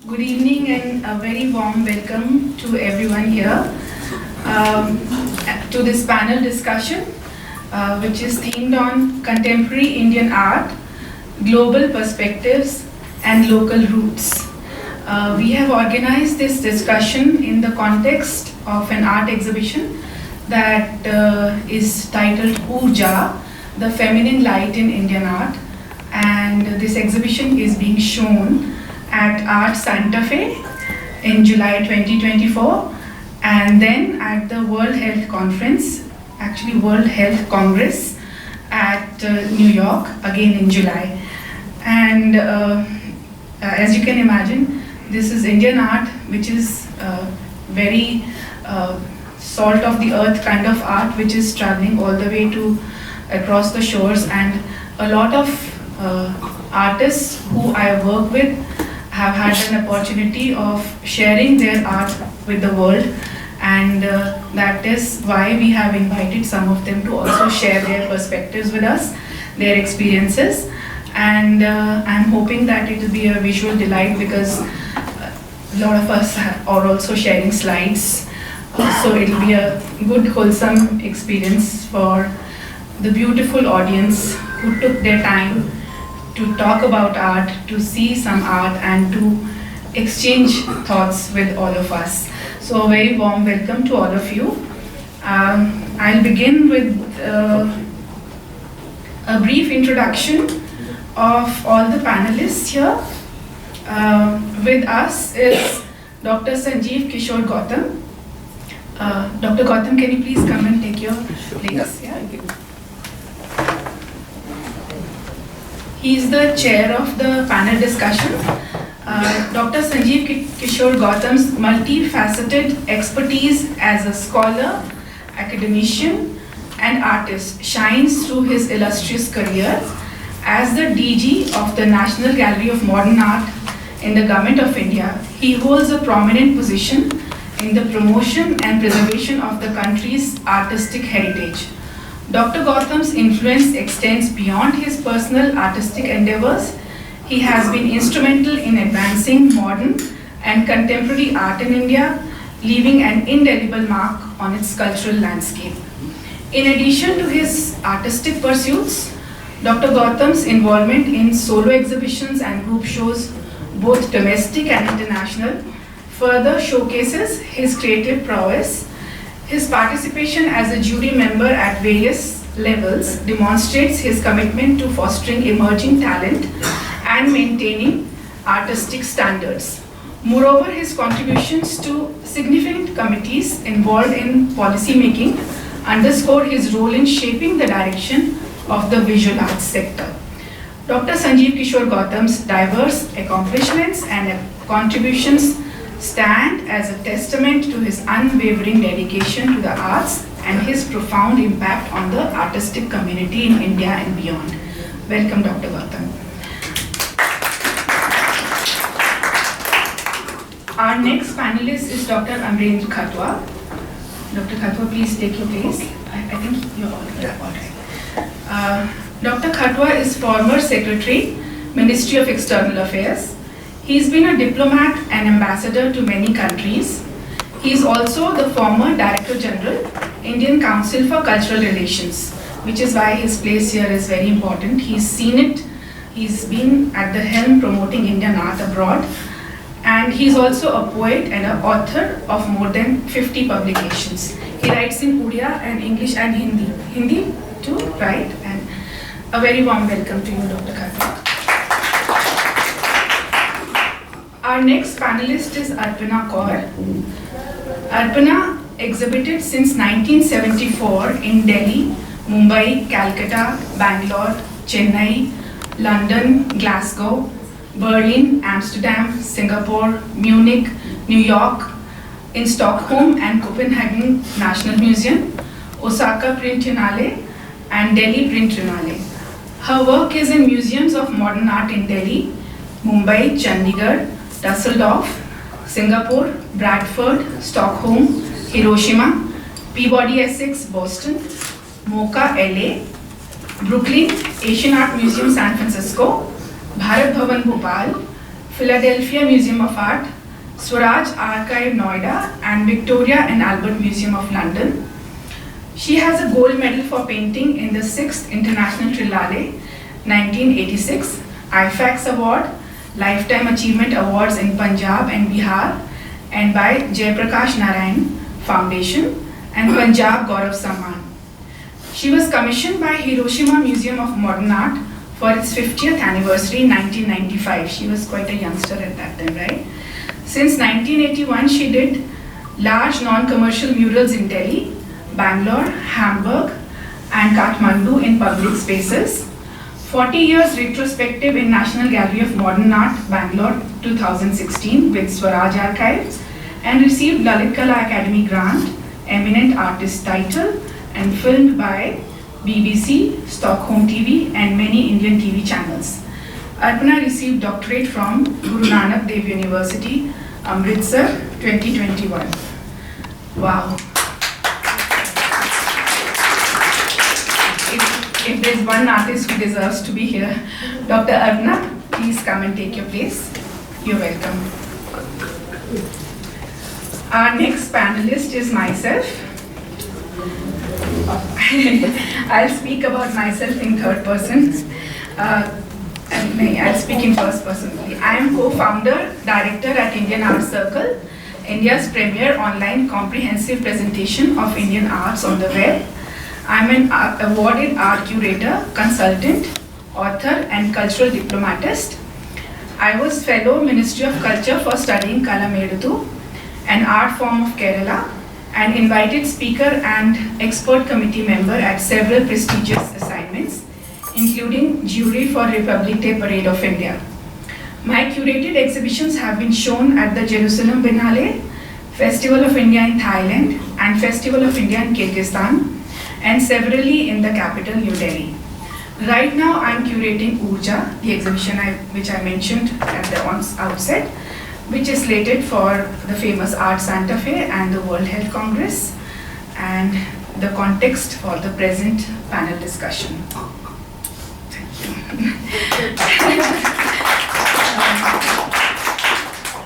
Good evening and a very warm welcome to everyone here to this panel discussion which is themed on contemporary Indian art, global perspectives and local roots. We have organized this discussion in the context of an art exhibition that is titled Urja, the Feminine Light in Indian Art, and this exhibition is being shown at Art Santa Fe in July 2024 and then at the World Health Conference, actually World Health Congress at New York again in July. And as you can imagine, this is Indian art, which is very salt of the earth kind of art, which is traveling all the way to across the shores, and a lot of artists who I work with have had an opportunity of sharing their art with the world, and that is why we have invited some of them to also share their perspectives with us, their experiences, and I'm hoping that it will be a visual delight because a lot of us are also sharing slides, so it will be a good wholesome experience for the beautiful audience who took their time to talk about art, to see some art and to exchange thoughts with all of us. So a very warm welcome to all of you. I'll begin with a brief introduction of all the panelists here. With us is Dr. Sanjeev Kishore Gautam. Dr. Gautam, can you please come and take your place? Yeah. He is the chair of the panel discussion. Dr. Sanjeev Kishore Gautam's multifaceted expertise as a scholar, academician, and artist shines through his illustrious career. As the DG of the National Gallery of Modern Art in the Government of India, he holds a prominent position in the promotion and preservation of the country's artistic heritage. Dr. Gautam's influence extends beyond his personal artistic endeavors. He has been instrumental in advancing modern and contemporary art in India, leaving an indelible mark on its cultural landscape. In addition to his artistic pursuits, Dr. Gautam's involvement in solo exhibitions and group shows, both domestic and international, further showcases his creative prowess. His participation as a jury member at various levels demonstrates his commitment to fostering emerging talent and maintaining artistic standards. Moreover, his contributions to significant committees involved in policy making underscore his role in shaping the direction of the visual arts sector. Dr. Sanjeev Kishore Gautam's diverse accomplishments and contributions stand as a testament to his unwavering dedication to the arts and his profound impact on the artistic community in India and beyond. Welcome, Dr. Gautam. Our next panelist is Dr. Amrendra Khatwa. Dr. Khatwa, please take your place. I think you're all right. Dr. Khatwa is former Secretary, Ministry of External Affairs. He's been a diplomat and ambassador to many countries. He is also the former Director General, Indian Council for Cultural Relations, which is why his place here is very important. He's seen it. He's been at the helm promoting Indian art abroad. And he's also a poet and an author of more than 50 publications. He writes in Urdu and English and Hindi. Hindi too, right? And a very warm welcome to you, Dr. Khatwa. Our next panelist is Arpana Kaur. Arpana exhibited since 1974 in Delhi, Mumbai, Calcutta, Bangalore, Chennai, London, Glasgow, Berlin, Amsterdam, Singapore, Munich, New York, in Stockholm and Copenhagen National Museum, Osaka Print Triennale, and Delhi Print Triennale. Her work is in museums of modern art in Delhi, Mumbai, Chandigarh, Dusseldorf, Singapore, Bradford, Stockholm, Hiroshima, Peabody Essex, Boston, MoCA, LA, Brooklyn, Asian Art Museum, San Francisco, Bharat Bhavan, Bhopal, Philadelphia Museum of Art, Swaraj Archive Noida, and Victoria and Albert Museum of London. She has a gold medal for painting in the 6th International Triennale, 1986, IFAX Award, Lifetime Achievement Awards in Punjab and Bihar, and by Jayaprakash Narayan Foundation and Punjab Gaurav Samman. She was commissioned by Hiroshima Museum of Modern Art for its 50th anniversary in 1995. She was quite a youngster at that time, right? Since 1981, she did large non-commercial murals in Delhi, Bangalore, Hamburg, and Kathmandu in public spaces. 40 years retrospective in National Gallery of Modern Art, Bangalore 2016 with Swaraj Archives, and received Lalit Kala Academy Grant, Eminent Artist title, and filmed by BBC, Stockholm TV, and many Indian TV channels. Arpana received doctorate from Guru Nanak Dev University, Amritsar, 2021. Wow. If there's one artist who deserves to be here, Dr. Arpana, please come and take your place. You're welcome. Our next panelist is myself. I'll speak about myself in third person. I'll speak in first person. I am co-founder, director at Indian Art Circle, India's premier online comprehensive presentation of Indian arts on the web. I'm an awarded art curator, consultant, author, and cultural diplomatist. I was fellow Ministry of Culture for studying Kalamedutu, an art form of Kerala, and invited speaker and expert committee member at several prestigious assignments, including jury for Republic Day Parade of India. My curated exhibitions have been shown at the Jerusalem Biennale, Festival of India in Thailand, and Festival of India in Kyrgyzstan, and severally in the capital, New Delhi. Right now, I'm curating Urja, the exhibition which I mentioned at the outset, which is slated for the famous Art Santa Fe and the World Health Congress, and the context for the present panel discussion.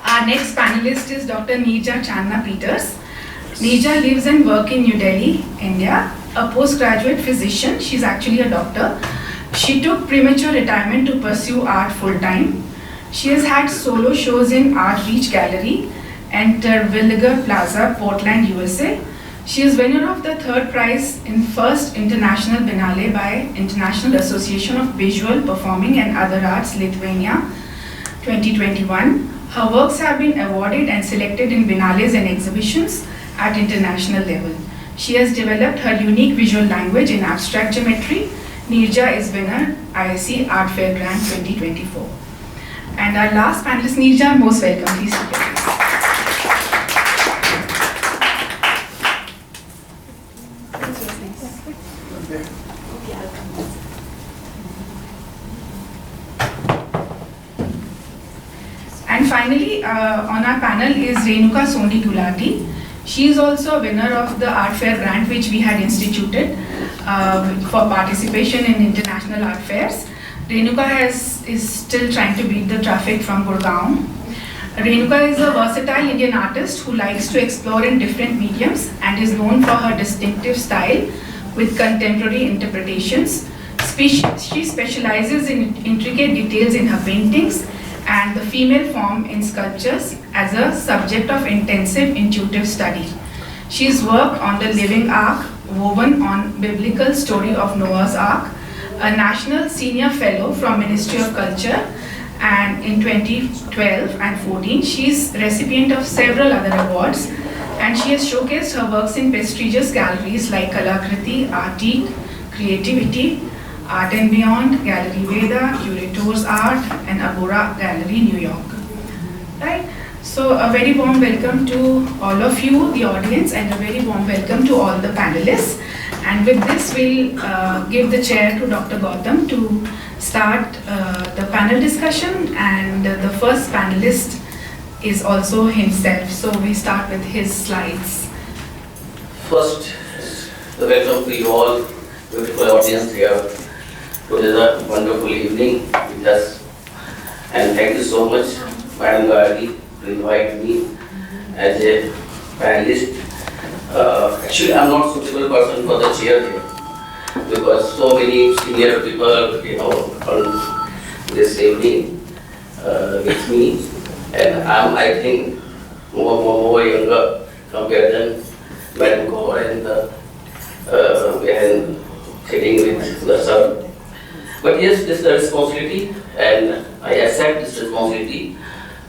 Our next panelist is Dr. Neerja Channa Peters. Neerja lives and works in New Delhi, India. A postgraduate physician, she's actually a doctor. She took premature retirement to pursue art full-time. She has had solo shows in Art Beach Gallery and Terwilliger Plaza, Portland, USA. She is winner of the third prize in first International Biennale by International Association of Visual, Performing and Other Arts, Lithuania, 2021. Her works have been awarded and selected in biennales and exhibitions at international level. She has developed her unique visual language in abstract geometry. Neerja is winner ISC Art Fair Grant 2024. And our last panelist, Neerja, most welcome. Please take your place. And finally, on our panel is Renuka Sondi Gulati. She is also a winner of the Art Fair Grant which we had instituted for participation in international art fairs. Renuka is still trying to beat the traffic from Gurgaon. Renuka is a versatile Indian artist who likes to explore in different mediums and is known for her distinctive style with contemporary interpretations. She specializes in intricate details in her paintings and the female form in sculptures as a subject of intensive intuitive study. She's worked on the Living Ark, woven on biblical story of Noah's Ark, a National Senior Fellow from Ministry of Culture, and in 2012 and 14, she's recipient of several other awards, and she has showcased her works in prestigious galleries like Kalakriti, Artique, Creativity, Art and Beyond, Gallery Veda, Curators Art, and Agora Gallery, New York. Right? So a very warm welcome to all of you, the audience, and a very warm welcome to all the panelists. And with this, we'll give the chair to Dr. Gautam to start the panel discussion. And the first panelist is also himself. So we start with his slides. First, welcome to you all, beautiful audience here. It is a wonderful evening with us, and thank you so much Madam Gargi to invite me as a panelist. Actually, I'm not suitable person for the chair here because so many senior people, on this evening with me, and I'm, I think, more younger compared than Madam Kaur and sitting with the sir. But yes, this is a responsibility, and I accept this responsibility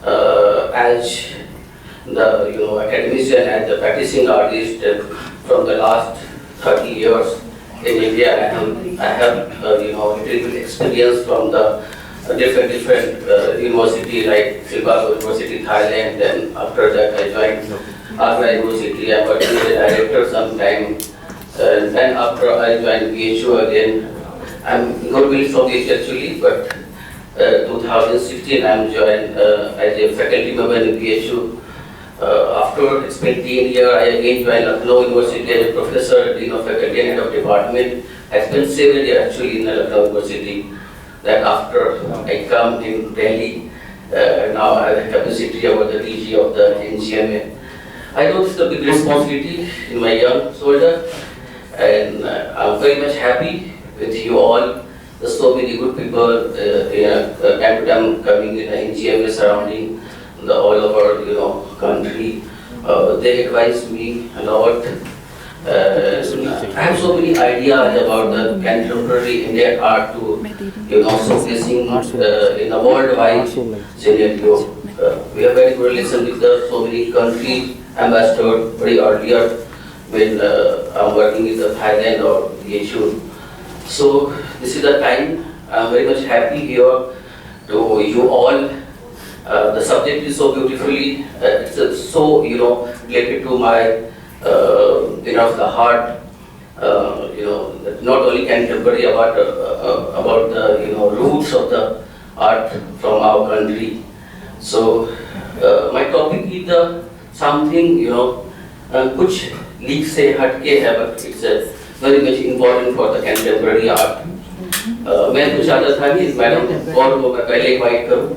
as the academician and the practicing artist from the last 30 years in India. I have little bit experience from the different university like Silpago University, Thailand. Then after that I joined Agra University. I worked as a director sometime. And then after I joined BHU again. I'm not really from this actually, but 2016 I'm joined as a faculty member in BHU. After spent 10 years, I again joined Lucknow University as a professor, dean of faculty and head of department. I spent 7 years actually in Lucknow University. Then after I come in Delhi, now I have a capacity over the DG of the NGMA. I know this is a big responsibility in my young soldier, and I'm very much happy with you all. There's so many good people time to time coming in the NGMA surrounding all over country. They advise me a lot. I have so many ideas about the contemporary Indian art to showcasing in a worldwide scenario. We have very good relation with so many country ambassadors very earlier when I'm working with the Thailand or BHU. So this is the time. I'm very much happy here to you all. The subject is so beautifully, it's so related to my the heart. Not only contemporary about the roots of the art from our country. So my topic is something कुछ leak से हटके है, but it's very much important for the contemporary art. मैं तो चाहता था कि madam और को मैं पहले इनवाइट करूं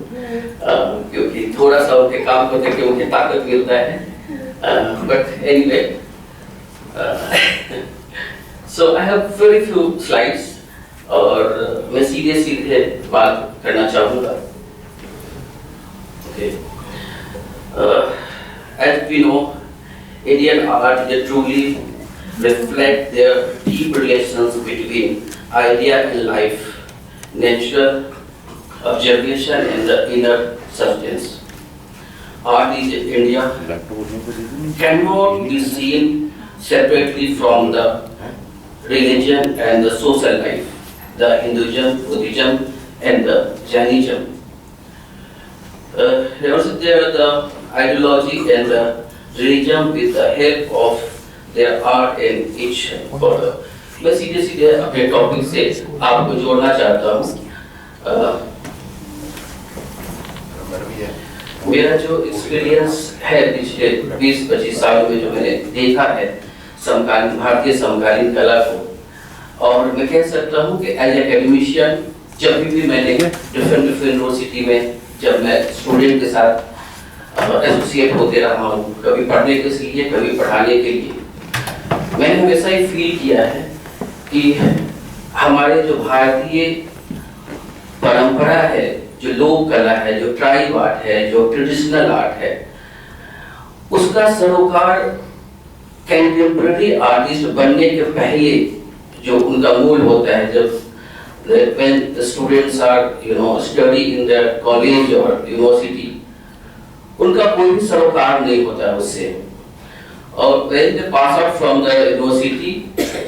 क्योंकि थोड़ा सा उनके काम को देख के मुझे ताकत मिलता है. But anyway, so I have very few slides और मैं सीधे बात करना चाहूँगा. Okay. As we know, Indian art they truly reflect their deep relations between idea and life, nature, observation, and the inner substance. Art is in India cannot be seen separately from the religion and the social life, the Hinduism, Buddhism, and the Jainism. Also there the ideology and the religion with the help of their art and each other. मैं सीधे अपने topic से आपको जोड़ना चाहता हूँ. मेरा जो एक्सपीरियंस है पिछले 20-25 सालों में जो मैंने देखा है समकालीन भारतीय समकालीन कला को, और मैं कह सकता हूँ कि एज एकेडमिशियन जब भी मैंने डिफरेंट यूनिवर्सिटी में जब मैं स्टूडेंट के साथ एसोसिएट होते रहा हूँ, कभी पढ़ने के लिए कभी पढ़ाने के लिए, मैंने हमेशा ये फील किया है कि हमारे जो भारतीय परंपरा है, जो लोक कला है, जो ट्राइब आर्ट है, जो ट्रेडिशनल आर्ट है, उसका सरोकार कंटेम्पररी आर्टिस्ट बनने के पहले जो उनका मूल होता है, जब when the students are study in their college or university, उनका कोई भी सरोकार नहीं होता है उससे. और when they pass out from the university,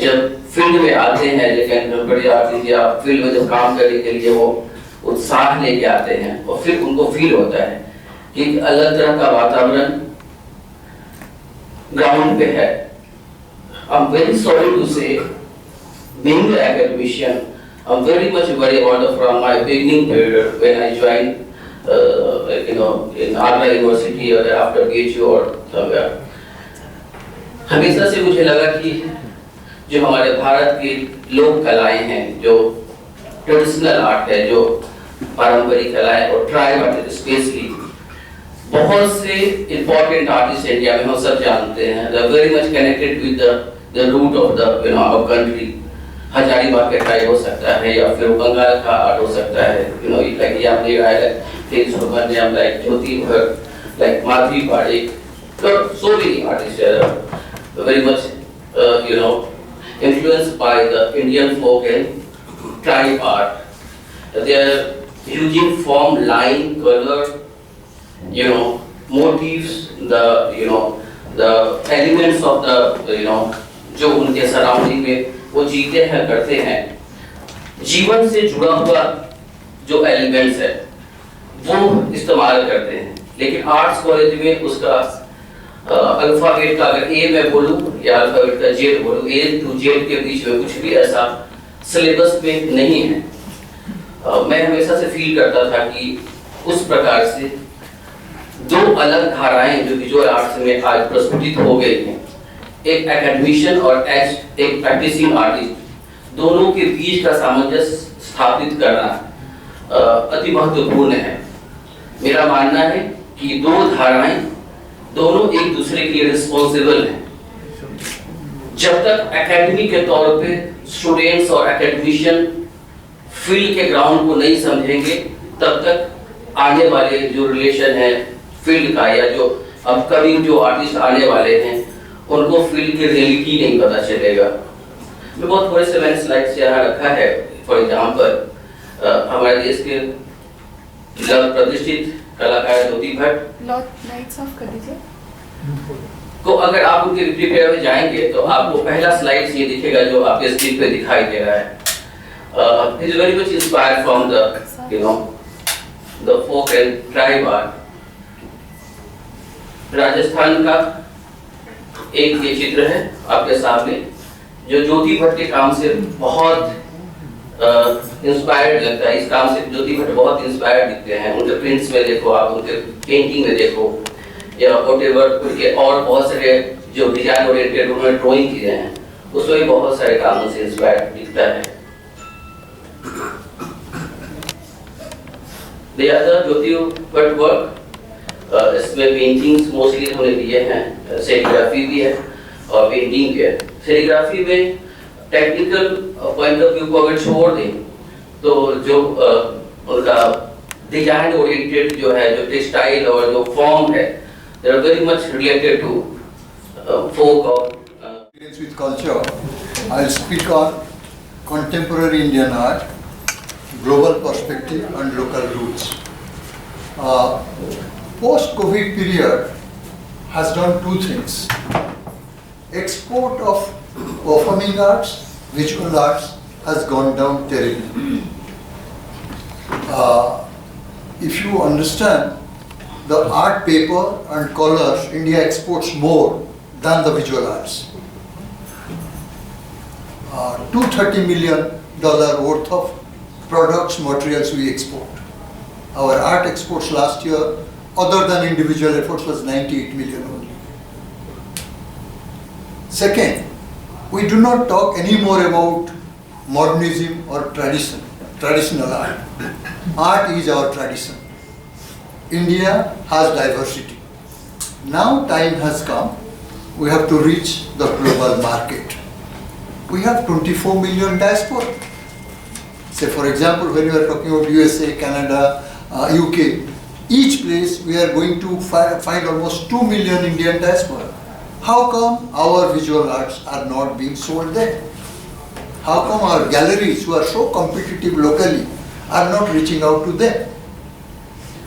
जब फील्ड में आते हैं जो कंटेम्पररी आर्टिस्ट या फील्ड में जब काम करने के लिए वो उत्साह लेके आते हैं, और फिर उनको फील होता है कि एक अलग तरह का वातावरण ग्राउंड पे है. I'm very sorry to say, being an academician, I'm very much worried about from my beginning period when I joined, in Agra University or after BHU or somewhere. हमेशा से मुझे लगा कि जो हमारे भारत की लोक कलाएं हैं, जो ट्रेडिशनल आर्ट है, जो पारंपरिक कलाएं और ट्राइब आर्ट स्पेशली, बहुत से important artists इंडिया में हम सब जानते हैं, they are very much connected with the root of the our country. Hazaribagh का ट्राई हो सकता है या फिर बंगाल का आर्ट हो सकता है, like ये आपने गाया है, तेज Subramaniam, like Jyoti Bhatt, like Madhavi Parekh, so many artists are very much influenced by the Indian folk and tribe art. They are using form, line, color, motifs, the elements of the जो उनके सराउंडिंग में वो जीते हैं, करते हैं, जीवन से जुड़ा हुआ जो एलिमेंट्स है वो इस्तेमाल करते हैं। लेकिन आर्ट्स कॉलेज में उसका अल्फाबेट का अगर ए मैं बोलूं या अल्फाबेट का जेड बोलूं, ए टू जेड के बीच में कुछ भी ऐसा सिलेबस में नहीं है। मैं हमेशा से फील करता था कि उस प्रकार से दो अलग धाराएं जो विजुअल आर्ट्स में आज प्रस्फुटित हो गई हैं, एक एकेडमिशियन और एक प्रैक्टिसिंग आर्टिस्ट, दोनों के बीच का सामंजस्य स्थापित करना अति महत्वपूर्ण है। मेरा मानना है कि दो धाराएं दोनों एक दूसरे के लिए रिस्पॉन्सिबल हैं। जब तक एकेडमी के तौर पे स्टूडेंट्स और एकेडमिशियन फील्ड के ग्राउंड को नहीं समझेंगे, तब तक आने वाले जो रिलेशन है फील्ड का या जो अपकमिंग जो आर्टिस्ट आने वाले हैं उनको फील्ड की रियलिटी नहीं पता चलेगा। मैं बहुत थोड़े से मैंने स्लाइड्स यहाँ रखा है। फॉर एग्जांपल हमारे देश के प्रतिष्ठित कलाकार ज्योति भट्ट लाइट्स ऑफ कर दीजिए को अगर आप उनके विकिपीडिया में जाएंगे तो आपको पहला स्लाइड ये दिखेगा जो आपके स्क्रीन पे दिखाई दे रहा है। He is very much inspired from the folk and tribe art. Rajasthan का एक ये चित्र है आपके सामने जो ज्योति भट्ट के काम से बहुत इंस्पायर्ड लगता है। इस काम से ज्योति भट्ट बहुत इंस्पायर्ड दिखते हैं। उनके प्रिंट्स में देखो, आप उनके पेंटिंग में देखो या व्हाटएवर उनके और बहुत सारे जो डिजाइन ओरिएंटेड उन्होंने ड्राइंग किए हैं उसमें बहुत सारे कामों से इंस्पायर्ड दिखता है। The other Jyoti Bhatt work, इसमें पेंटिंग्स मोस्टली हमने दिए हैं, सेरिग्राफी भी है और पेंटिंग भी है। सेरिग्राफी में टेक्निकल पॉइंट ऑफ व्यू को अगर छोड़ दें तो जो उनका डिजाइन ओरिएंटेड जो है, जो टेक्सटाइल और जो फॉर्म है, they are very much related to folk or with culture. I'll speak on contemporary Indian art, global perspective and local roots. Post-COVID period has done two things. Export of performing arts, visual arts has gone down terribly. If you understand the art paper and colors, India exports more than the visual arts. $230 million worth of products, materials we export. Our art exports last year, other than individual efforts, was 98 million only. Second, we do not talk anymore about modernism or traditional art. Art is our tradition. India has diversity. Now time has come, we have to reach the global market. We have 24 million diaspora. Say for example, when we are talking about USA, Canada, UK, each place we are going to find almost 2 million Indian diaspora. How come our visual arts are not being sold there? How come our galleries, who are so competitive locally, are not reaching out to them?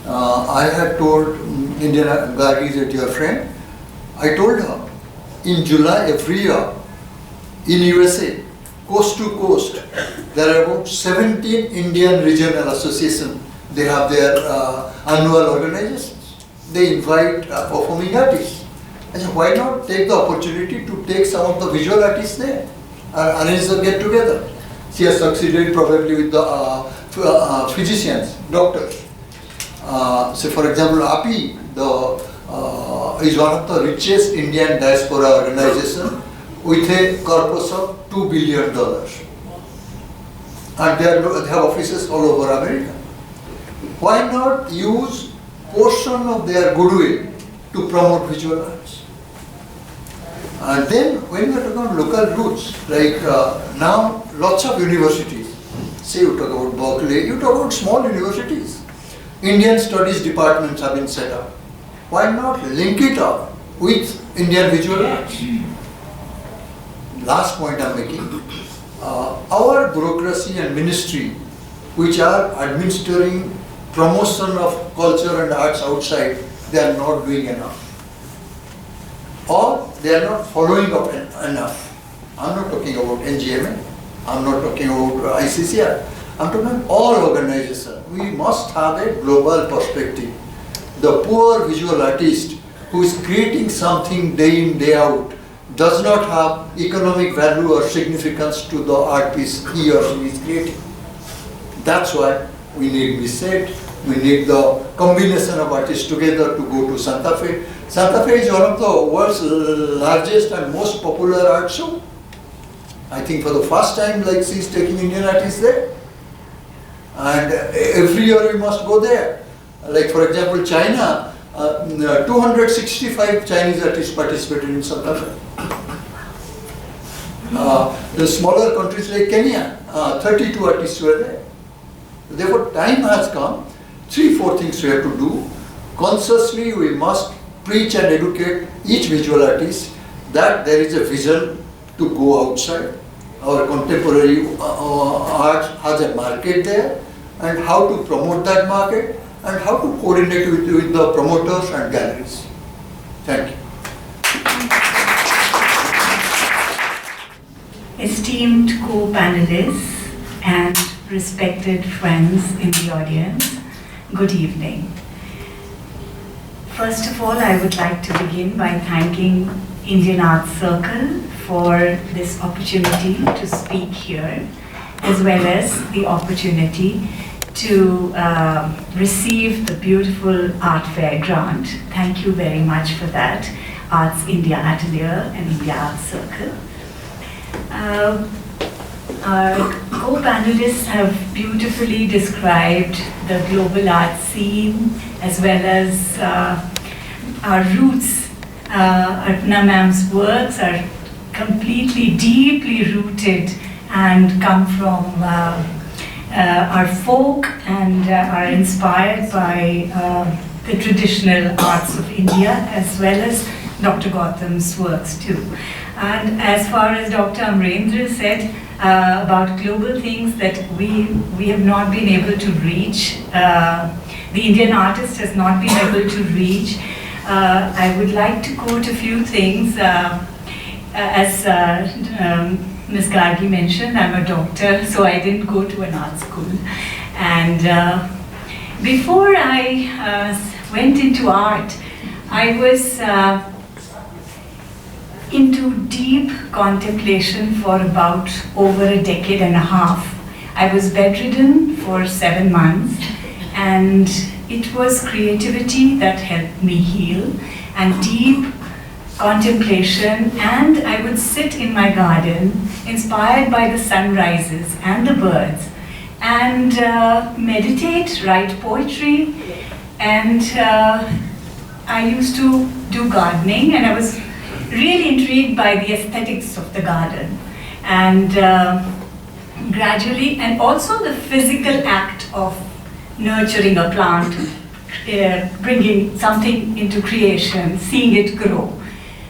I had told Indian Gargi, that your friend, I told her, in July every year, in USA, coast to coast, there are about 17 Indian regional associations. They have their annual organizations. They invite performing artists. I said, why not take the opportunity to take some of the visual artists there and arrange a get together? She has succeeded probably with the physicians, doctors. Say for example, API is one of the richest Indian diaspora organization with a corpus of $2 billion. And they have offices all over America. Why not use portion of their goodwill to promote visual arts. And then when we are talking about local roots, like now lots of universities, say you talk about Berkeley, you talk about small universities. Indian studies departments have been set up. Why not link it up with Indian visual arts? Last point I'm making, our bureaucracy and ministry, which are administering promotion of culture and arts outside, they are not doing enough. Or they are not following up enough. I'm not talking about NGMA, I'm not talking about ICCR, I'm talking about all organizations. We must have a global perspective. The poor visual artist who is creating something day in, day out does not have economic value or significance to the art piece he or she is creating. That's why we need MISET, we need the combination of artists together to go to Santa Fe. Santa Fe is one of the world's largest and most popular art show. I think for the first time, like, she is taking Indian artists there. And every year we must go there. Like, for example, China, 265 Chinese artists participated in Santa Fe. The smaller countries like Kenya, 32 artists were there. Therefore, time has come. 3-4 things we have to do. Consciously, we must preach and educate each visual artist that there is a vision to go outside. Our contemporary art has a market there, and how to promote that market, and how to coordinate with the promoters and galleries. Thank you. Esteemed co-panelists and respected friends in the audience, good evening. First of all, I would like to begin by thanking Indian Arts Circle for this opportunity to speak here, as well as the opportunity to receive the beautiful Art Fair grant. Thank you very much for that, Arts India Atelier and India Arts Circle. Our co-panelists have beautifully described the global art scene, as well as our roots. Arpana ma'am's works are completely, deeply rooted and come from our folk and are inspired by the traditional arts of India, as well as Dr. Gautam's works too. And as far as Dr. Amrendra said about global things that we have not been able to reach, the Indian artist has not been able to reach, I would like to quote a few things. As Ms. Gargi mentioned, I'm a doctor, so I didn't go to an art school. And before I went into art, I was into deep contemplation for about over a decade and a half. I was bedridden for 7 months, and it was creativity that helped me heal, and deep contemplation, and I would sit in my garden, inspired by the sunrises and the birds, and meditate, write poetry, and I used to do gardening, and I was really intrigued by the aesthetics of the garden, and gradually, and also the physical act of nurturing a plant, bringing something into creation, seeing it grow.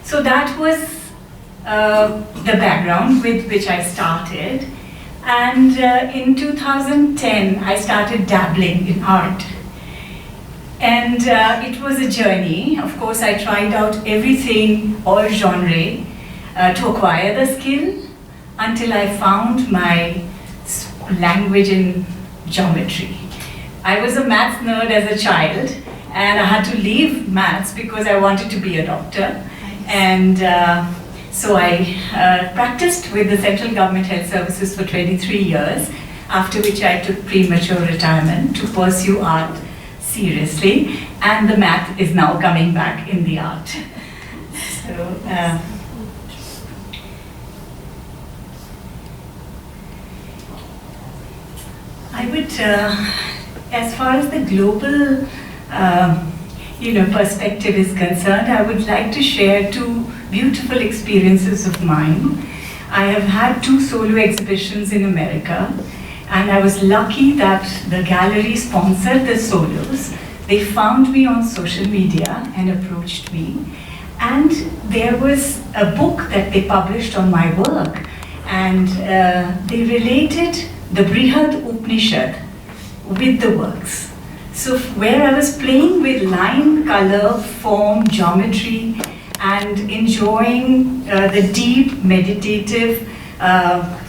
So that was the background with which I started, and in 2010 I started dabbling in art. And it was a journey. Of course, I tried out everything, all genre, to acquire the skill, until I found my language in geometry. I was a maths nerd as a child, and I had to leave maths because I wanted to be a doctor. And so I practiced with the Central Government Health Services for 23 years, after which I took premature retirement to pursue art seriously, and the math is now coming back in the art. So, I would, as far as the global perspective is concerned, I would like to share two beautiful experiences of mine. I have had 2 solo exhibitions in America, and I was lucky that the gallery sponsored the solos. They found me on social media and approached me, and there was a book that they published on my work, and they related the Brihad Upanishad with the works. So where I was playing with line, color, form, geometry, and enjoying the deep meditative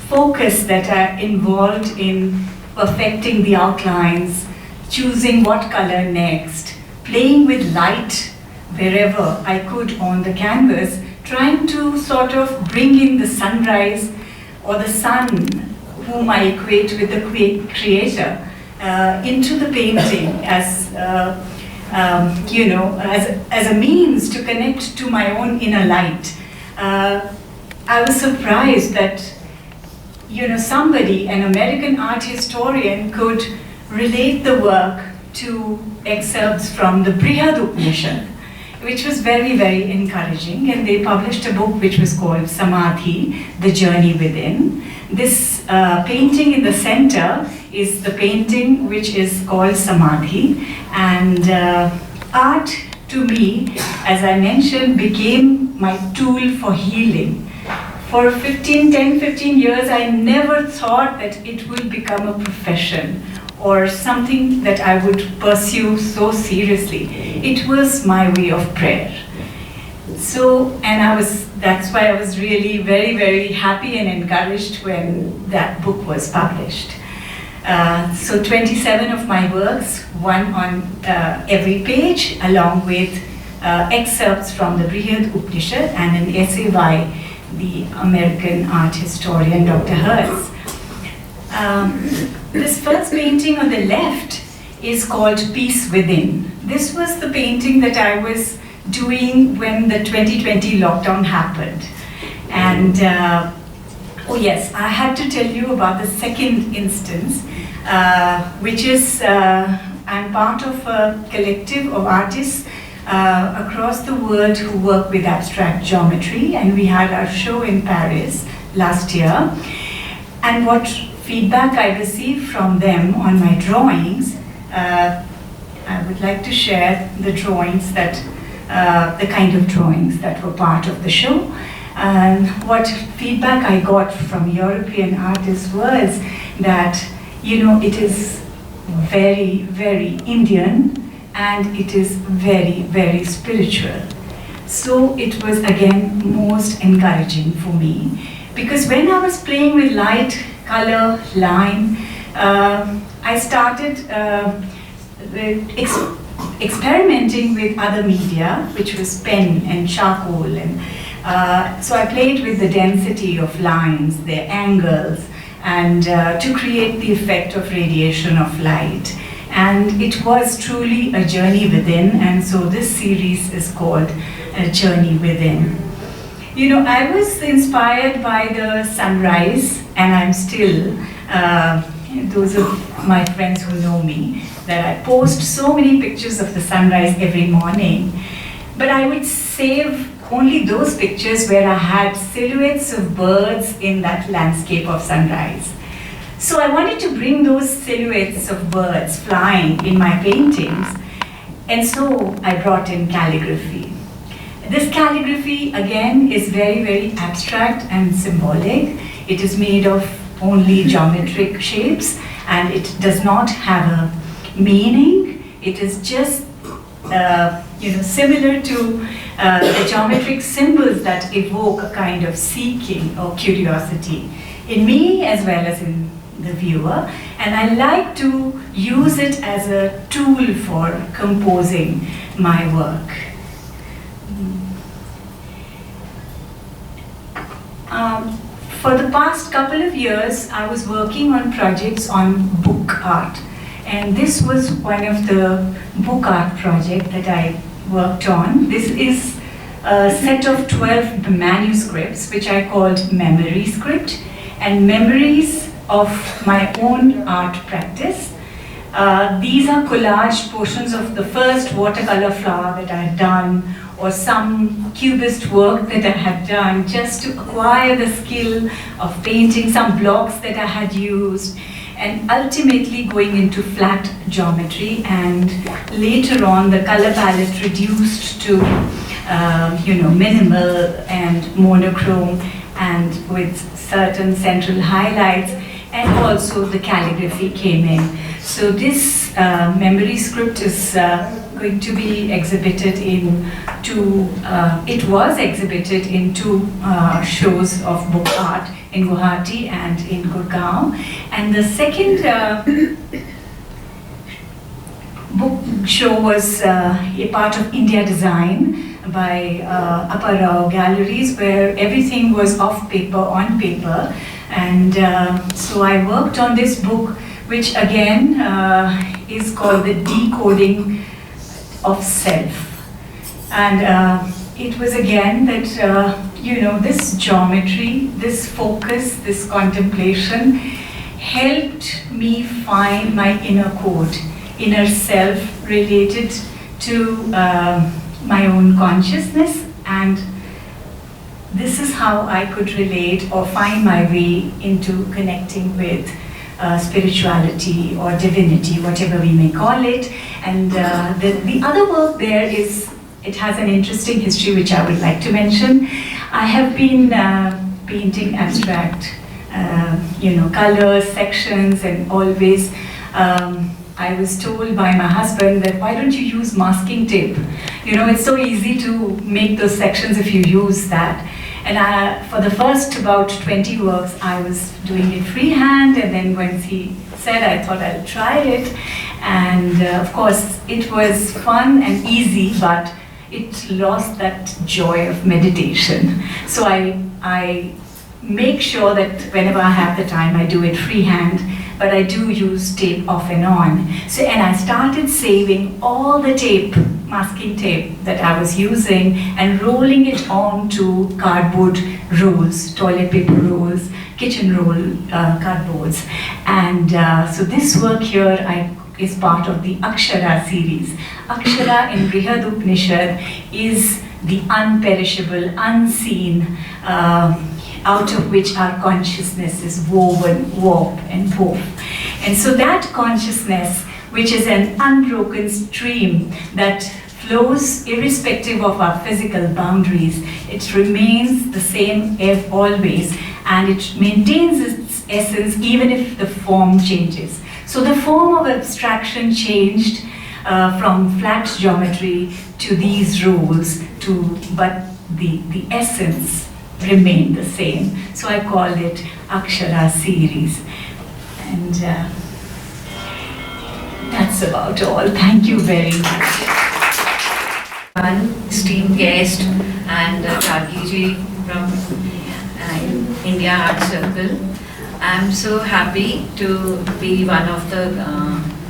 focus that are involved in perfecting the outlines, choosing what color next, playing with light wherever I could on the canvas, trying to sort of bring in the sunrise or the sun, whom I equate with the creator, into the painting as as a means to connect to my own inner light. I was surprised that somebody, an American art historian, could relate the work to excerpts from the Brihad Upanishad, which was very, very encouraging. And they published a book which was called Samadhi, The Journey Within. This painting in the center is the painting which is called Samadhi. And art, to me, as I mentioned, became my tool for healing. For 10, 15 years, I never thought that it will become a profession or something that I would pursue so seriously. It was my way of prayer. So, that's why I was really very, very happy and encouraged when that book was published. So 27 of my works, one on every page, along with excerpts from the Brihad Upanishad and an essay by the American art historian Dr. Hertz. This first painting on the left is called Peace Within. This was the painting that I was doing when the 2020 lockdown happened. And oh yes, I had to tell you about the second instance, which is I'm part of a collective of artists across the world who work with abstract geometry, and we had our show in Paris last year. And what feedback I received from them on my drawings, I would like to share the drawings that, the kind of drawings that were part of the show. And what feedback I got from European artists was that, it is very, very Indian, and it is very, very spiritual. So it was again most encouraging for me, because when I was playing with light, color, line, I started experimenting with other media, which was pen and charcoal, and so I played with the density of lines, their angles, and to create the effect of radiation of light. And it was truly a journey within, and so this series is called A Journey Within. I was inspired by the sunrise, and I'm still, those of my friends who know me, that I post so many pictures of the sunrise every morning. But I would save only those pictures where I had silhouettes of birds in that landscape of sunrise. So I wanted to bring those silhouettes of birds flying in my paintings, and so I brought in calligraphy. This calligraphy, again, is very, very abstract and symbolic. It is made of only geometric shapes, and it does not have a meaning. It is just similar to the geometric symbols that evoke a kind of seeking or curiosity in me as well as in the viewer. And I like to use it as a tool for composing my work. For the past couple of years, I was working on projects on book art. And this was one of the book art projects that I worked on. This is a set of 12 manuscripts, which I called Memory Script, and memories of my own art practice. These are collaged portions of the first watercolor flower that I had done, or some cubist work that I had done, just to acquire the skill of painting, some blocks that I had used, and ultimately going into flat geometry, and later on the color palette reduced to minimal and monochrome, and with certain central highlights, and also the calligraphy came in. So this memory script is going to be exhibited in it was exhibited in two shows of book art in Guwahati and in Gurgaon. And the second book show was a part of India Design by Appa Rao Galleries, where everything was off paper, on paper. And so I worked on this book, which again is called The Decoding of Self. And it was again that, this geometry, this focus, this contemplation helped me find my inner code, inner self related to my own consciousness, and this is how I could relate or find my way into connecting with spirituality or divinity, whatever we may call it. And the other work there it has an interesting history which I would like to mention. I have been painting abstract, colors, sections, and always I was told by my husband that why don't you use masking tape? It's so easy to make those sections if you use that. And for the first about 20 works, I was doing it freehand, and then once he said, I thought I'll try it. And of course, it was fun and easy, but it lost that joy of meditation. So I make sure that whenever I have the time, I do it freehand, but I do use tape off and on. So, and I started saving all the tape, masking tape that I was using, and rolling it onto cardboard rolls, toilet paper rolls, kitchen roll cardboards. And so this work here is part of the Akshara series. Akshara in Brihad Upanishad is the unperishable, unseen, out of which our consciousness is woven, warp and wove. And so that consciousness, which is an unbroken stream that flows irrespective of our physical boundaries, it remains the same always, and it maintains its essence even if the form changes. So the form of abstraction changed from flat geometry to these rolls, but the essence remained the same. So I called it Akshara series. And that's about all. Thank you very much. One esteemed guest and Kargiji from India Art Circle. I'm so happy to be one of the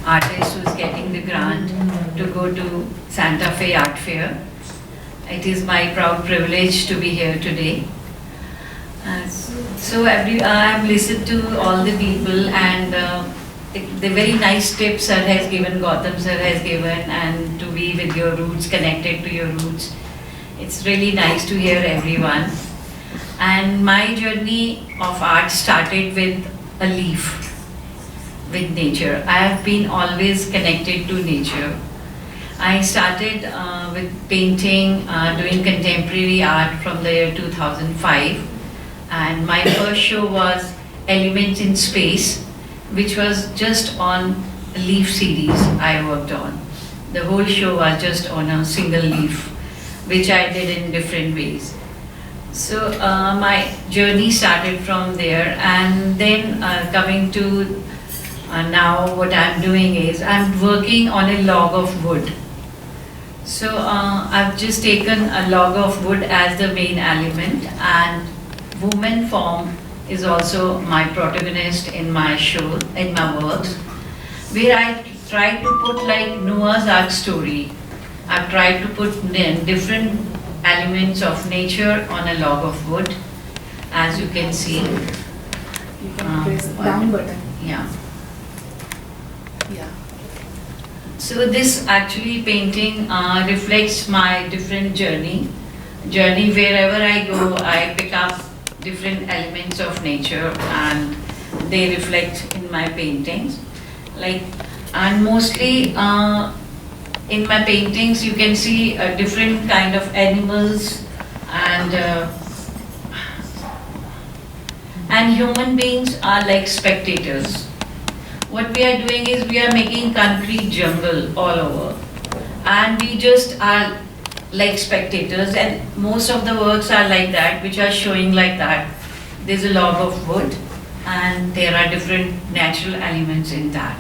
artists who's getting the grant to go to Santa Fe Art Fair. It is my proud privilege to be here today. So I've listened to all the people, and the very nice tips sir has given, Gautam sir has given, and to be with your roots, connected to your roots. It's really nice to hear everyone. And my journey of art started with a leaf, with nature. I have been always connected to nature. I started with painting, doing contemporary art from the year 2005. And my first show was Elements in Space, which was just on a leaf series I worked on. The whole show was just on a single leaf, which I did in different ways. So my journey started from there, and then coming to now what I'm doing is I'm working on a log of wood. So I've just taken a log of wood as the main element, and woman form is also my protagonist in my show, in my works, where I try to put like Noah's Ark story. I've tried to put different elements of nature on a log of wood, as you can see. You can press down button. Yeah. Yeah. So this actually painting reflects my different journey. Wherever I go, I pick up different elements of nature and they reflect in my paintings. And mostly in my paintings you can see different kind of animals and human beings are like spectators. What we are doing is we are making concrete jungle all over, and we just are like spectators, and most of the works are like that, which are showing like that. There's a log of wood and there are different natural elements in that.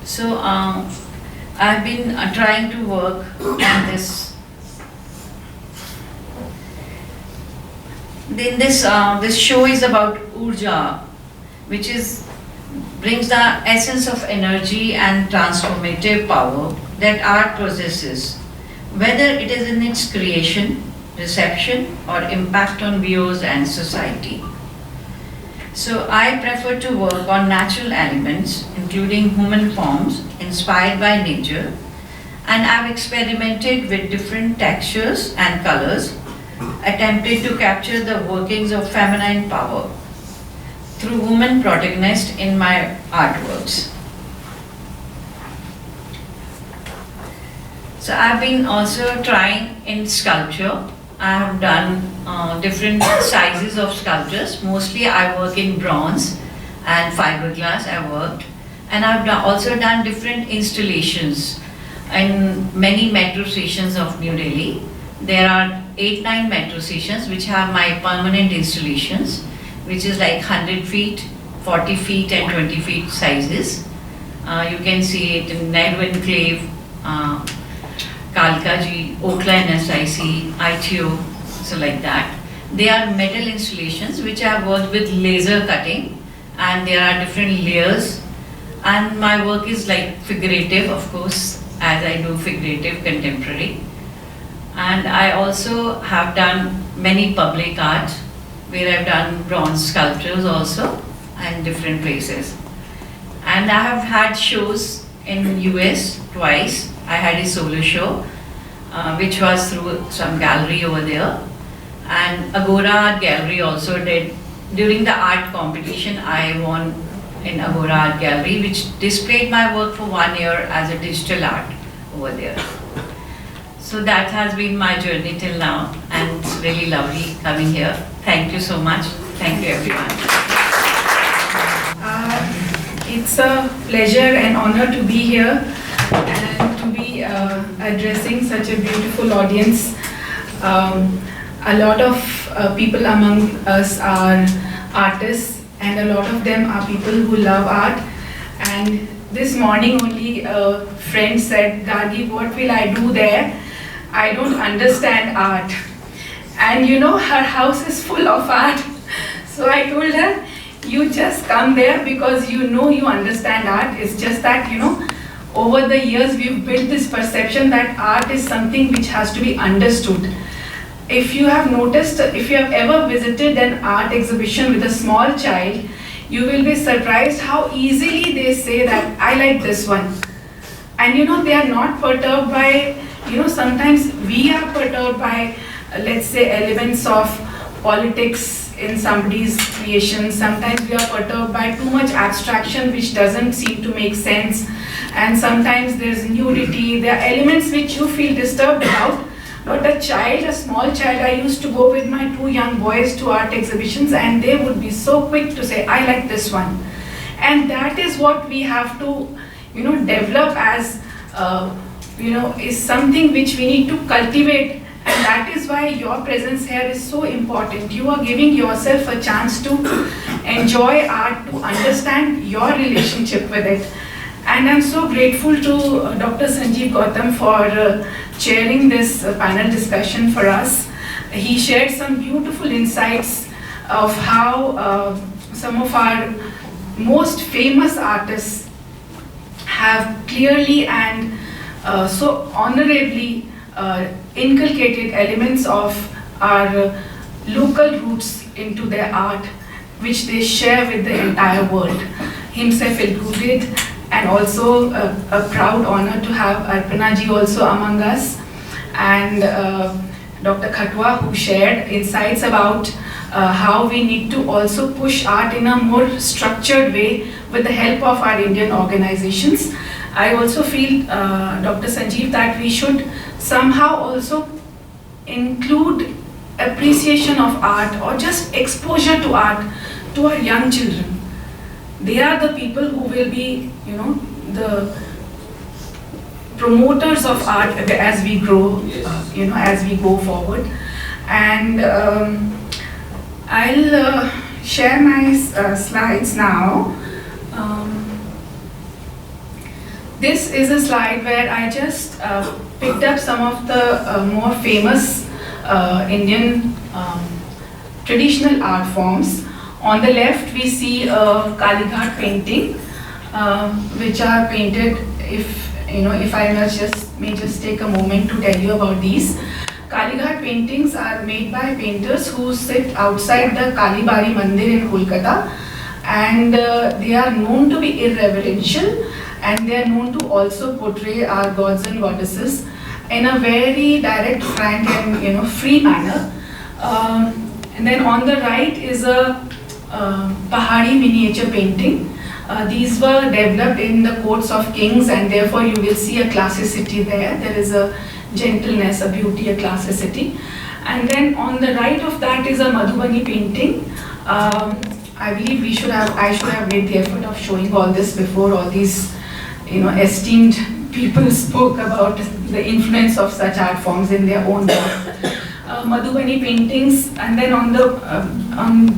So I've been trying to work on this. Then this show is about Urja, which brings the essence of energy and transformative power that art possesses, whether it is in its creation, reception, or impact on viewers and society. So I prefer to work on natural elements, including human forms inspired by nature, and I've experimented with different textures and colors, attempted to capture the workings of feminine power through women protagonists in my artworks. So I've been also trying in sculpture. I have done different sizes of sculptures. Mostly I work in bronze and fiberglass I worked. And I've also done different installations in many metro stations of New Delhi. There are 8-9 metro stations which have my permanent installations, which is like 100 feet, 40 feet and 20 feet sizes. You can see it in Nehru Enclave, Kalkaji, Oakland SIC, ITO, so like that. They are metal installations which I have worked with laser cutting, and there are different layers, and my work is like figurative, of course, as I do figurative contemporary. And I also have done many public art where I've done bronze sculptures also and different places. And I have had shows in US twice. I had a solo show which was through some gallery over there, and Agora Art Gallery also did. During the art competition I won in Agora Art Gallery, which displayed my work for 1 year as a digital art over there. So that has been my journey till now, and it's really lovely coming here. Thank you so much. Thank you everyone. It's a pleasure and honor to be here and to be addressing such a beautiful audience. A lot of people among us are artists, and a lot of them are people who love art. And this morning only a friend said, "Gargi, what will I do there? I don't understand art." And you know, her house is full of art. So I told her, you just come there because you know you understand art. It's just that, you know, over the years we've built this perception that art is something which has to be understood. If you have noticed, if you have ever visited an art exhibition with a small child, you will be surprised how easily they say that, "I like this one." And you know, they are not perturbed by, you know, sometimes we are perturbed by, let's say, elements of politics in somebody's creation. Sometimes we are perturbed by too much abstraction which doesn't seem to make sense. And sometimes there's nudity, there are elements which you feel disturbed about. But a child, a small child, I used to go with my 2 young boys to art exhibitions, and they would be so quick to say, "I like this one." And that is what we have to, you know, develop as, you know, is something which we need to cultivate. And that is why your presence here is so important. You are giving yourself a chance to enjoy art, to understand your relationship with it. And I'm so grateful to Dr. Sanjeev Gautam for chairing this panel discussion for us. He shared some beautiful insights of how some of our most famous artists have clearly and so honorably inculcated elements of our local roots into their art, which they share with the entire world, himself included. and also a proud honor to have Arpana ji also among us, and Dr. Khatwa, who shared insights about how we need to also push art in a more structured way with the help of our Indian organizations. I also feel, Dr. Sanjeev, that we should somehow also include appreciation of art or just exposure to art to our young children. They are the people who will be, the promoters of art as we grow, as we go forward. And I'll share my slides now. This is a slide where I just picked up some of the more famous Indian traditional art forms. On the left, we see a Kalighat painting, which are painted. If I may just take a moment to tell you about these. Kalighat paintings are made by painters who sit outside the Kalibari Mandir in Kolkata, and they are known to be irreverential, and they are known to also portray our gods and goddesses in a very direct, frank, and free manner. And then on the right is a Pahari miniature painting. These were developed in the courts of kings, and therefore you will see a classicity there. There is a gentleness, a beauty, a classicity. And then on the right of that is a Madhubani painting. I believe I should have made the effort of showing all this before all these esteemed people spoke about the influence of such art forms in their own work. Madhubani paintings, and then on the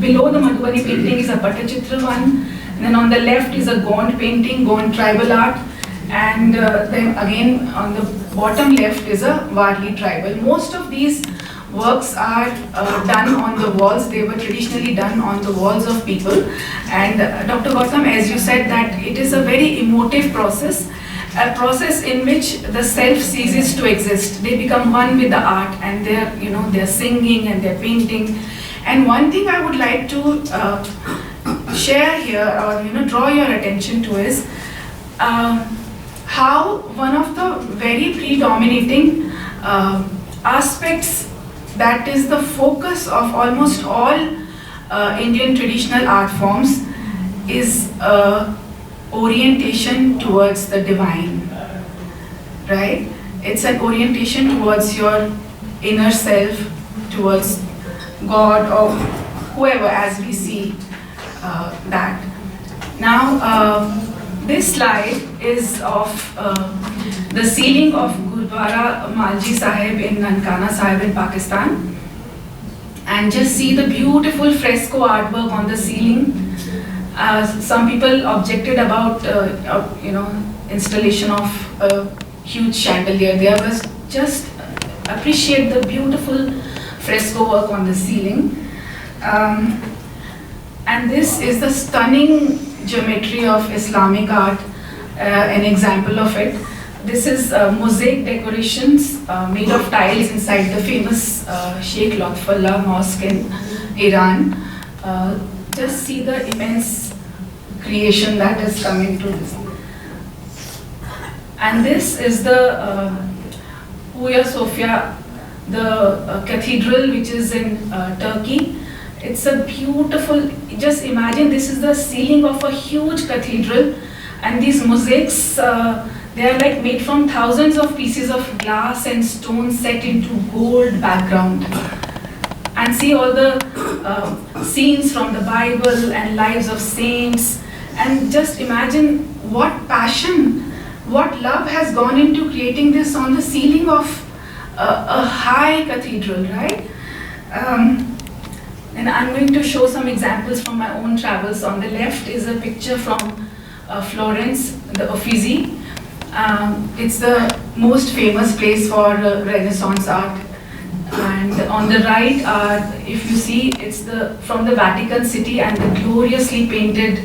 below the Madhubani painting is a Pattachitra one, and then on the left is a Gond painting, Gond tribal art, and then again on the bottom left is a Warli tribal. Most of these works are done on the walls. They were traditionally done on the walls of people, and Dr. Gautam, as you said, that it is a very emotive process, a process in which the self ceases to exist. They become one with the art, and they're singing and they're painting. And one thing I would like to share here, or draw your attention to, is how one of the very predominating aspects that is the focus of almost all Indian traditional art forms is orientation towards the divine, right? It's an orientation towards your inner self, towards God or whoever, as we see that. Now, this slide is of the ceiling of Gurdwara Malji Sahib in Nankana Sahib in Pakistan. And just see the beautiful fresco artwork on the ceiling. Some people objected about installation of a huge chandelier. There was just appreciate the beautiful fresco work on the ceiling. And this is the stunning geometry of Islamic art, an example of it. This is mosaic decorations made of tiles inside the famous Sheikh Lutfullah Mosque in Iran. Just see the immense creation that has come into this. And this is the Hagia Sophia, the cathedral which is in Turkey. It's a beautiful, just imagine this is the ceiling of a huge cathedral, and these mosaics, they are like made from thousands of pieces of glass and stone set into gold background. And see all the scenes from the Bible and lives of saints, and just imagine what passion, what love has gone into creating this on the ceiling of a high cathedral, right? And I'm going to show some examples from my own travels. On the left is a picture from Florence, the Uffizi. It's the most famous place for Renaissance art. And on the right are, if you see, it's from the Vatican City and the gloriously painted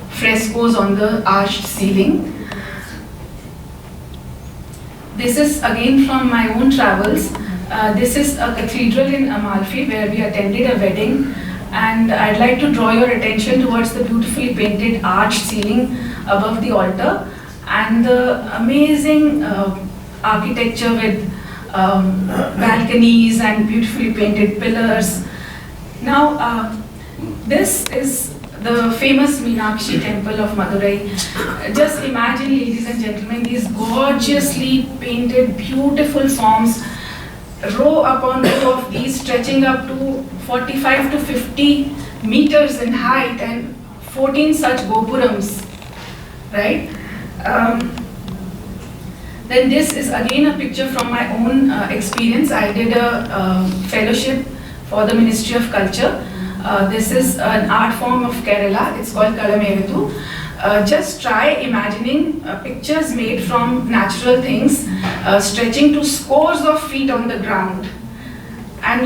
frescoes on the arched ceiling. This is again from my own travels. This is a cathedral in Amalfi where we attended a wedding, and I'd like to draw your attention towards the beautifully painted arched ceiling above the altar, and the amazing architecture with balconies and beautifully painted pillars. Now, this is the famous Meenakshi temple of Madurai. Just imagine, ladies and gentlemen, these gorgeously painted, beautiful forms, row upon row of these, stretching up to 45 to 50 meters in height, and 14 such gopurams, right? Then this is again a picture from my own experience. I did a fellowship for the Ministry of Culture. This is an art form of Kerala. It's called Kalamevathu. Just try imagining pictures made from natural things, stretching to scores of feet on the ground. And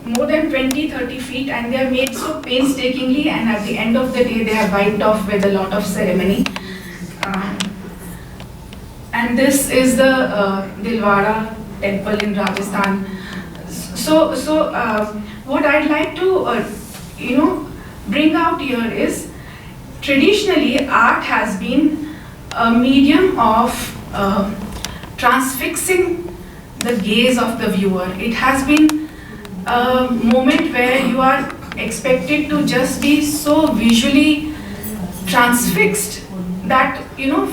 more than 20-30 feet, and they are made so painstakingly, and at the end of the day they are wiped off with a lot of ceremony. And this is the Dilwara temple in Rajasthan. So what I'd like to bring out here is, traditionally art has been a medium of transfixing the gaze of the viewer. It has been a moment where you are expected to just be so visually transfixed that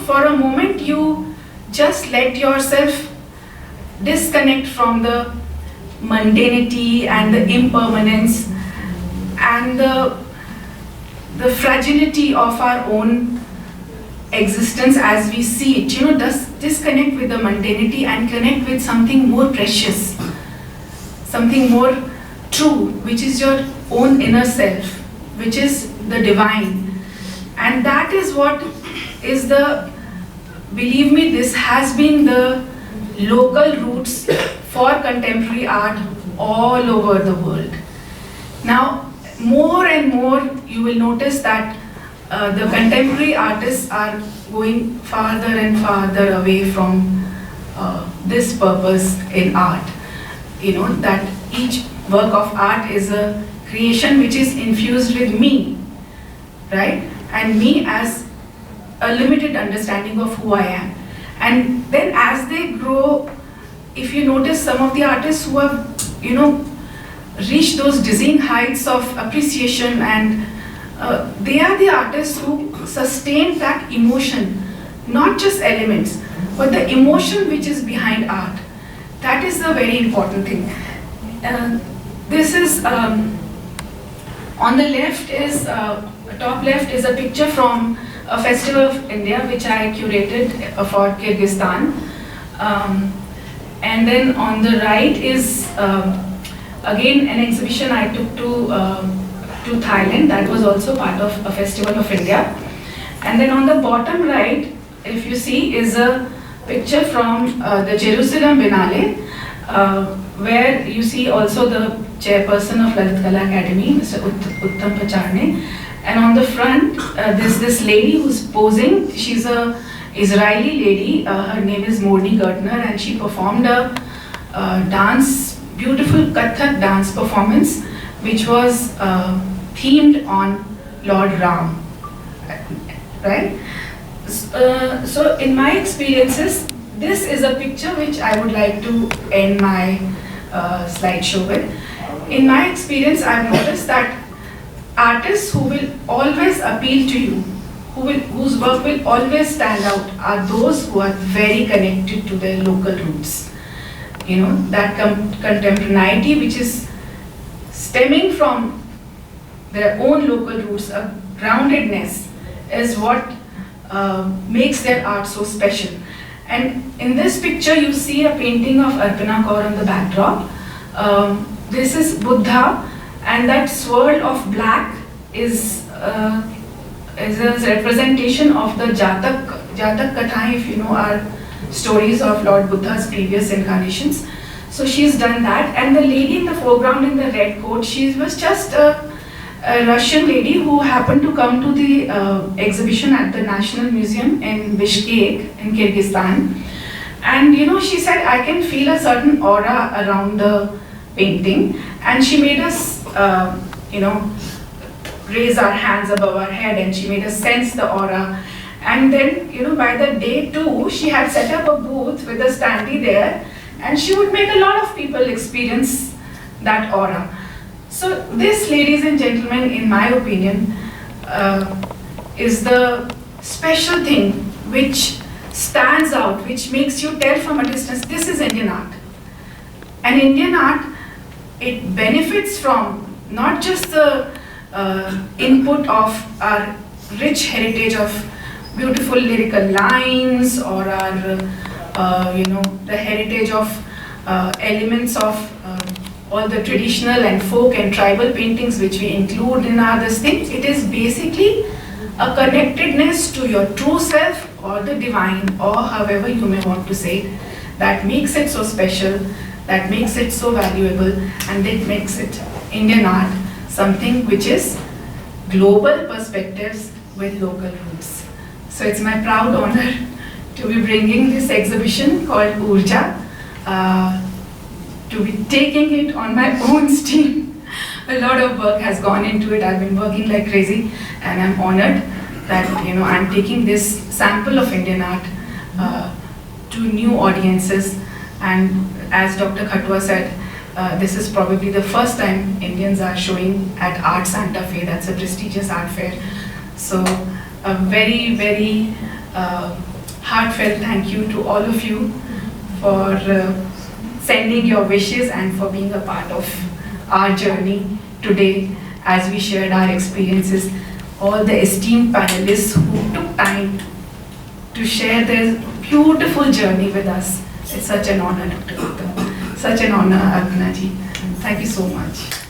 for a moment you just let yourself disconnect from the mundanity and the impermanence and the fragility of our own existence as we see it. Just disconnect with the mundanity and connect with something more precious, something more true, which is your own inner self, which is the divine. And that is what is believe me, this has been the local roots for contemporary art all over the world. Now, more and more you will notice that the contemporary artists are going farther and farther away from this purpose in art. That each work of art is a creation which is infused with me, right? And me as a limited understanding of who I am. And then as they grow, if you notice some of the artists who have, reached those dizzying heights of appreciation, and they are the artists who sustain that emotion, not just elements, but the emotion which is behind art. That is the very important thing. This is, on the left is, top left is a picture from a festival of India which I curated for Kyrgyzstan. And then on the right is again an exhibition I took to Thailand, that was also part of a festival of India. And then on the bottom right, if you see, is a picture from the Jerusalem Biennale, where you see also the chairperson of Lalit Kala Academy, Mr. Uttam Pacharne. And on the front, there's this lady who's posing. She's a Israeli lady. Her name is Morni Gertner, and she performed a beautiful Kathak dance performance, which was themed on Lord Ram, right? So in my experiences, this is a picture which I would like to end my slideshow with. In my experience, I've noticed that artists who will always appeal to you, whose work will always stand out, are those who are very connected to their local roots. That contemporaneity which is stemming from their own local roots, a groundedness, is what makes their art so special. And in this picture you see a painting of Arpana Kaur on the backdrop. This is Buddha, and that swirl of black is a representation of the Jatak Katha, if you know our stories of Lord Buddha's previous incarnations. So she's done that, and the lady in the foreground in the red coat, she was just a Russian lady who happened to come to the exhibition at the National Museum in Bishkek in Kyrgyzstan. And she said, I can feel a certain aura around the painting, and she made us raise our hands above our head, and she made us sense the aura. And then, by the day 2, she had set up a booth with a standee there, and she would make a lot of people experience that aura. So this, ladies and gentlemen, in my opinion, is the special thing which stands out, which makes you tell from a distance, this is Indian art. And Indian art, it benefits from not just the input of our rich heritage of beautiful lyrical lines, or our, the heritage of elements of all the traditional and folk and tribal paintings which we include in our this thing. It is basically a connectedness to your true self or the divine, or however you may want to say it, that makes it so special, that makes it so valuable, and that makes it Indian art something which is global perspectives with local roots. So it's my proud honor to be bringing this exhibition called Urja, to be taking it on my own steam. A lot of work has gone into it. I've been working like crazy, and I'm honored that I'm taking this sample of Indian art to new audiences. And as Dr. Khatwa said, this is probably the first time Indians are showing at Art Santa Fe. That's a prestigious art fair. So a very, very heartfelt thank you to all of you for sending your wishes and for being a part of our journey today as we shared our experiences. All the esteemed panelists who took time to share their beautiful journey with us. It's such an honor, Dr. Gautam. Such an honor, Aruna ji. Thank you so much.